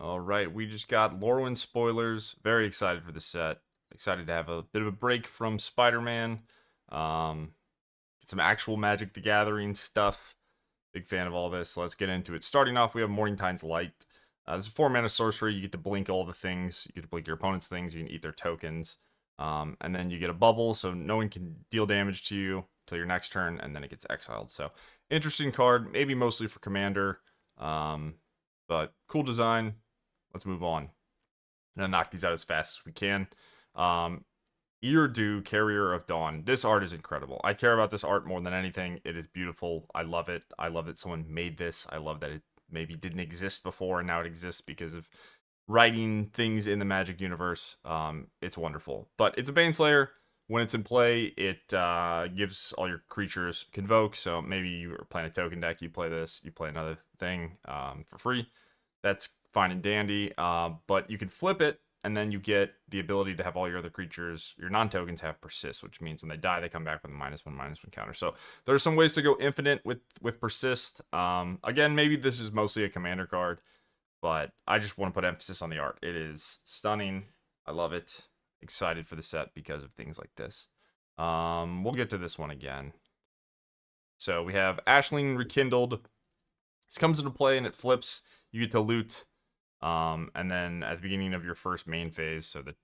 All right, we just got Lorwyn spoilers. Very excited for the set. Excited to have a bit of a break from Spider-Man. Get some actual Magic the Gathering stuff. Big fan of all this. So let's get into it. Starting off, we have Morningtide's Light. This is a 4 mana sorcery. You get to blink all the things. You get to blink your opponent's things. You can eat their tokens. And then you get a bubble, so no one can deal damage to you till your next turn, and then it gets exiled. So interesting card, maybe mostly for Commander. But cool design. Let's move on. And knock these out as fast as we can. Dew, Carrier of Dawn. This art is incredible. I care about this art more than anything. It is beautiful. I love it. I love that someone made this. I love that it maybe didn't exist before and now it exists because of writing things in the Magic universe. It's wonderful. But it's a Baneslayer. When it's in play, it gives all your creatures Convoke. So maybe you're playing a token deck, you play this, you play another thing for free. That's fine and dandy. But you can flip it, and then you get the ability to have all your other creatures, your non-tokens, have persist, which means when they die, they come back with a -1/-1 counter. So there's some ways to go infinite with persist. Again, maybe this is mostly a commander card, but I just want to put emphasis on the art. It is stunning. I love it. Excited for the set because of things like this. We'll get to this one again. So we have Ashling Rekindled. This comes into play and it flips. You get to loot. And then at the beginning of your first main phase, so that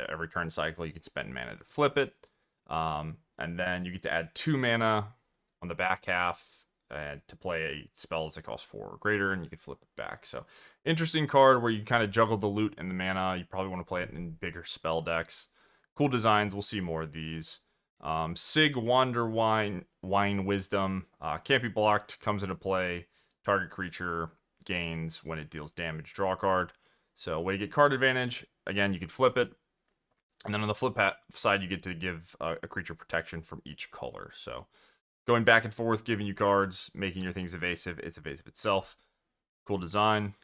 every turn cycle, you can spend mana to flip it. And then you get to add 2 mana on the back half to play spells that cost 4 or greater, and you can flip it back. So interesting card where you kind of juggle the loot and the mana. You probably want to play it in bigger spell decks. Cool designs. We'll see more of these. Sig Wander Wine Wisdom. Can't be blocked. Comes into play. Target creature gains when it deals damage. Draw a card. So way to get card advantage. Again, you can flip it. And then on the flip side, you get to give a creature protection from each color. So going back and forth, giving you cards, making your things evasive. It's evasive itself. Cool design.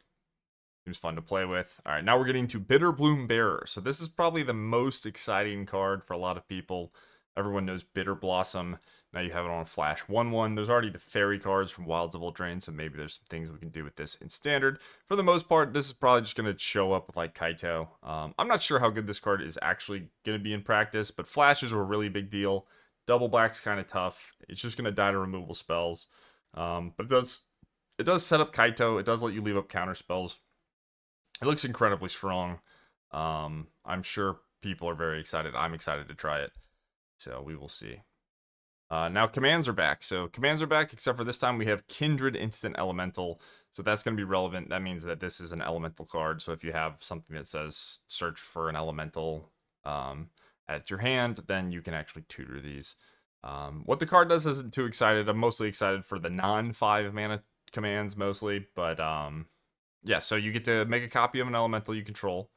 Seems fun to play with. All right, now we're getting to Bitterbloom Bearer. So this is probably the most exciting card for a lot of people. Everyone knows Bitterblossom. Now you have it on Flash 1/1. There's already the fairy cards from Wilds of Eldraine, so maybe there's some things we can do with this in Standard. For the most part, this is probably just going to show up with like Kaito. I'm not sure how good this card is actually going to be in practice, but flashes are a really big deal. Double black's kind of tough. It's just going to die to removal spells. But it does set up Kaito. It does let you leave up counter spells. It looks incredibly strong. I'm sure people are very excited. I'm excited to try it. So we will see. Now commands are back. So commands are back, except for this time we have Kindred Instant Elemental. So that's going to be relevant. That means that this is an elemental card. So if you have something that says search for an elemental at your hand, then you can actually tutor these. What the card does isn't too excited. I'm mostly excited for the non-5 mana commands mostly. But yeah, so you get to make a copy of an elemental you control.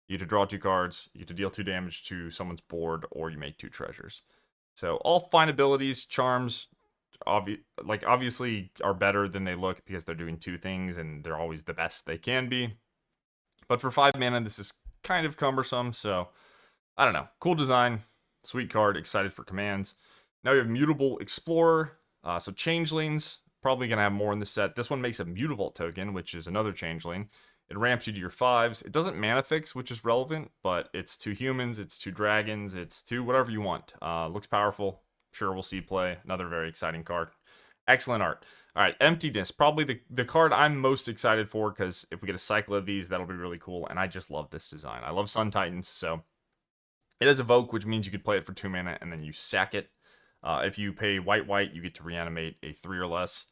You get to draw 2 cards. You get to deal 2 damage to someone's board, or you make 2 treasures. So all fine abilities, charms, obviously are better than they look because they're doing 2 things and they're always the best they can be. But for 5 mana, this is kind of cumbersome. So I don't know. Cool design, sweet card. Excited for commands. Now we have Mutable Explorer. So changelings, probably gonna have more in the set. This one makes a Mutavault token, which is another changeling. It ramps you to your 5s. It doesn't mana fix, which is relevant, but it's 2 humans, it's 2 dragons, it's 2 whatever you want. Looks powerful. Sure, we'll see play. Another very exciting card. Excellent art. All right, Emptiness. Probably the card I'm most excited for, because if we get a cycle of these, that'll be really cool, and I just love this design. I love Sun Titans, so it has Evoke, which means you could play it for 2 mana, and then you sack it. If you pay white, you get to reanimate a 3 or less.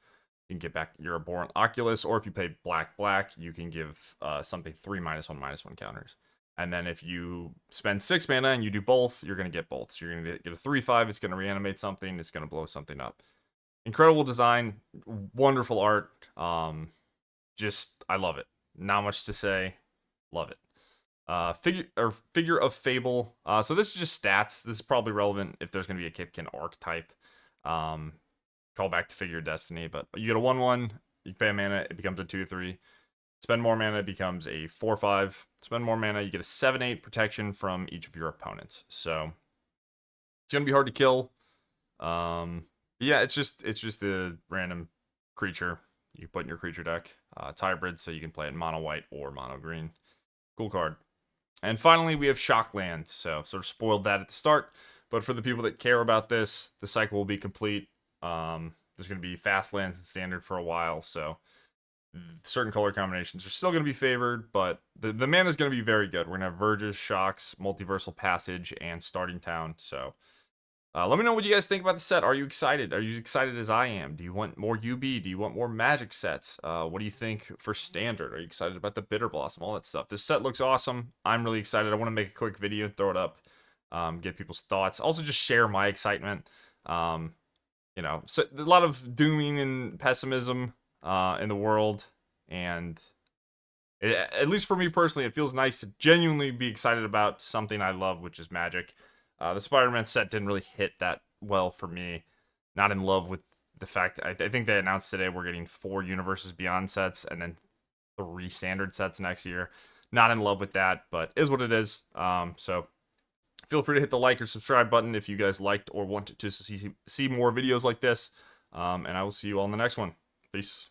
You can get back your Abhorrent Oculus, or if you pay black, you can give something 3 -1/-1 counters. And then if you spend 6 mana and you do both, you're going to get both. So you're going to get a 3/5, it's going to reanimate something, it's going to blow something up. Incredible design, wonderful art. Just, I love it. Not much to say. Love it. Figure of Fable. So this is just stats. This is probably relevant if there's going to be a Kipkin archetype. Call back to Figure of Destiny, but you get a 1/1, you pay a mana, it becomes a 2/3. Spend more mana, it becomes a 4/5. Spend more mana, you get a 7/8 protection from each of your opponents. So it's gonna be hard to kill. Yeah, it's just a random creature you put in your creature deck. It's hybrid, so you can play it mono white or mono green. Cool card. And finally, we have Shockland. So sort of spoiled that at the start, but for the people that care about this, the cycle will be complete. There's going to be fast lands and standard for a while, so certain color combinations are still going to be favored, but the mana is going to be very good. We're going to have Verges, Shocks, Multiversal Passage, and Starting Town. So let me know what you guys think about the set. Are you excited? Are you excited as I am? Do you want more UB? Do you want more Magic sets? What do you think for Standard? Are you excited about the Bitterblossom? All that stuff. This set looks awesome. I'm really excited. I want to make a quick video, throw it up, get people's thoughts. Also, just share my excitement. So a lot of dooming and pessimism in the world, and at least for me personally, it feels nice to genuinely be excited about something I love, which is Magic. The Spider-Man set didn't really hit that well for me. Not in love with the fact, I think they announced today we're getting 4 Universes Beyond sets and then 3 standard sets next year. Not in love with that, but is what it is. So feel free to hit the like or subscribe button if you guys liked or want to see more videos like this. And I will see you all in the next one. Peace.